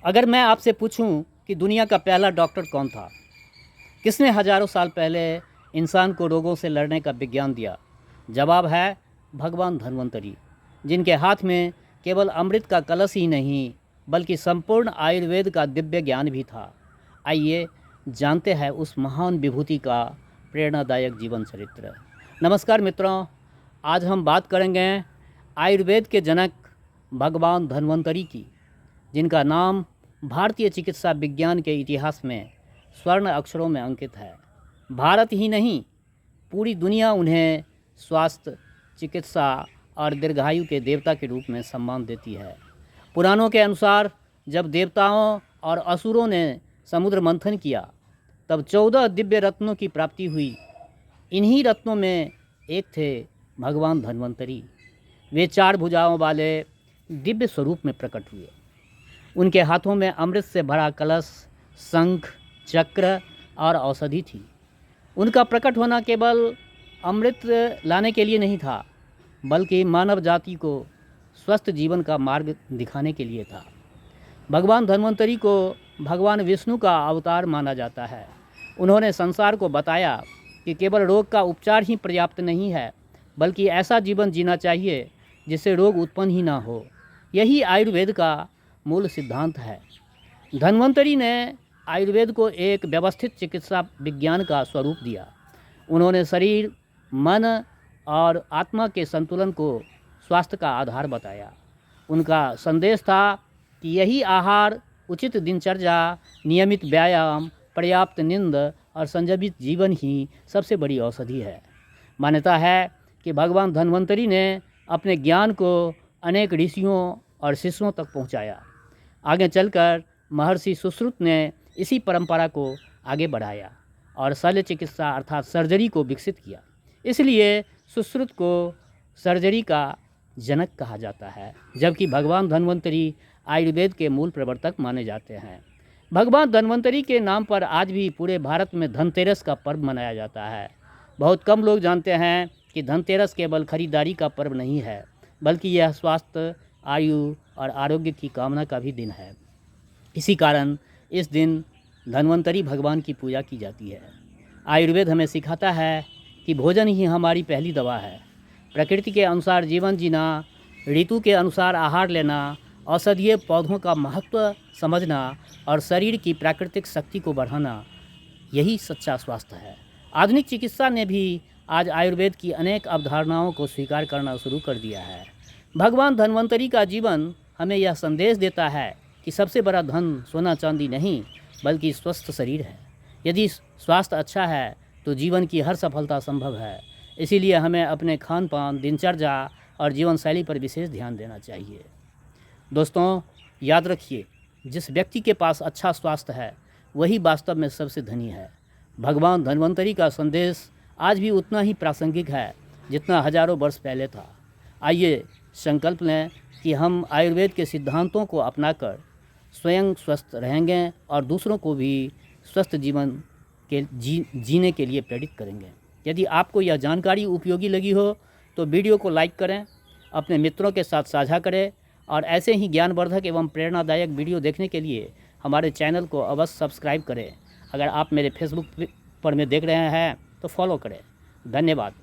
अगर मैं आपसे पूछूं कि दुनिया का पहला डॉक्टर कौन था, किसने हजारों साल पहले इंसान को रोगों से लड़ने का विज्ञान दिया, जवाब है भगवान धन्वंतरी, जिनके हाथ में केवल अमृत का कलश ही नहीं बल्कि संपूर्ण आयुर्वेद का दिव्य ज्ञान भी था। आइए जानते हैं उस महान विभूति का प्रेरणादायक जीवन चरित्र। नमस्कार मित्रों, आज हम बात करेंगे आयुर्वेद के जनक भगवान धन्वंतरी की, जिनका नाम भारतीय चिकित्सा विज्ञान के इतिहास में स्वर्ण अक्षरों में अंकित है। भारत ही नहीं, पूरी दुनिया उन्हें स्वास्थ्य, चिकित्सा और दीर्घायु के देवता के रूप में सम्मान देती है। पुराणों के अनुसार जब देवताओं और असुरों ने समुद्र मंथन किया, तब 14 दिव्य रत्नों की प्राप्ति हुई। इन्हीं रत्नों में एक थे भगवान धन्वंतरी। वे 4 भुजाओं वाले दिव्य स्वरूप में प्रकट हुए। उनके हाथों में अमृत से भरा कलश, शंख, चक्र और औषधि थी। उनका प्रकट होना केवल अमृत लाने के लिए नहीं था, बल्कि मानव जाति को स्वस्थ जीवन का मार्ग दिखाने के लिए था। भगवान धन्वंतरी को भगवान विष्णु का अवतार माना जाता है। उन्होंने संसार को बताया कि केवल रोग का उपचार ही पर्याप्त नहीं है, बल्कि ऐसा जीवन जीना चाहिए जिससे रोग उत्पन्न ही ना हो। यही आयुर्वेद का मूल सिद्धांत है। धन्वंतरी ने आयुर्वेद को एक व्यवस्थित चिकित्सा विज्ञान का स्वरूप दिया। उन्होंने शरीर, मन और आत्मा के संतुलन को स्वास्थ्य का आधार बताया। उनका संदेश था कि यही आहार, उचित दिनचर्या, नियमित व्यायाम, पर्याप्त नींद और संयमित जीवन ही सबसे बड़ी औषधि है। मान्यता है कि भगवान धन्वंतरी ने अपने ज्ञान को अनेक ऋषियों और शिष्यों तक पहुंचाया। आगे चलकर महर्षि सुश्रुत ने इसी परंपरा को आगे बढ़ाया और शल्य चिकित्सा अर्थात सर्जरी को विकसित किया। इसलिए सुश्रुत को सर्जरी का जनक कहा जाता है, जबकि भगवान धन्वंतरी आयुर्वेद के मूल प्रवर्तक माने जाते हैं। भगवान धन्वंतरी के नाम पर आज भी पूरे भारत में धनतेरस का पर्व मनाया जाता है। बहुत कम लोग जानते हैं कि धनतेरस केवल खरीदारी का पर्व नहीं है, बल्कि यह स्वास्थ्य, आयु और आरोग्य की कामना का भी दिन है। इसी कारण इस दिन धन्वंतरी भगवान की पूजा की जाती है। आयुर्वेद हमें सिखाता है कि भोजन ही हमारी पहली दवा है। प्रकृति के अनुसार जीवन जीना, ऋतु के अनुसार आहार लेना, औषधीय पौधों का महत्व समझना और शरीर की प्राकृतिक शक्ति को बढ़ाना, यही सच्चा स्वास्थ्य है। आधुनिक चिकित्सा ने भी आज आयुर्वेद की अनेक अवधारणाओं को स्वीकार करना शुरू कर दिया है। भगवान धन्वंतरी का जीवन हमें यह संदेश देता है कि सबसे बड़ा धन सोना चांदी नहीं, बल्कि स्वस्थ शरीर है। यदि स्वास्थ्य अच्छा है तो जीवन की हर सफलता संभव है। इसीलिए हमें अपने खान पान, दिनचर्या और जीवन शैली पर विशेष ध्यान देना चाहिए। दोस्तों, याद रखिए, जिस व्यक्ति के पास अच्छा स्वास्थ्य है वही वास्तव में सबसे धनी है। भगवान धन्वंतरी का संदेश आज भी उतना ही प्रासंगिक है जितना हजारों वर्ष पहले था। आइए संकल्प लें कि हम आयुर्वेद के सिद्धांतों को अपनाकर स्वयं स्वस्थ रहेंगे और दूसरों को भी स्वस्थ जीवन के जीने के लिए प्रेरित करेंगे। यदि आपको यह जानकारी उपयोगी लगी हो तो वीडियो को लाइक करें, अपने मित्रों के साथ साझा करें और ऐसे ही ज्ञानवर्धक एवं प्रेरणादायक वीडियो देखने के लिए हमारे चैनल को अवश्य सब्सक्राइब करें। अगर आप मेरे फेसबुक पर में देख रहे हैं तो फॉलो करें। धन्यवाद।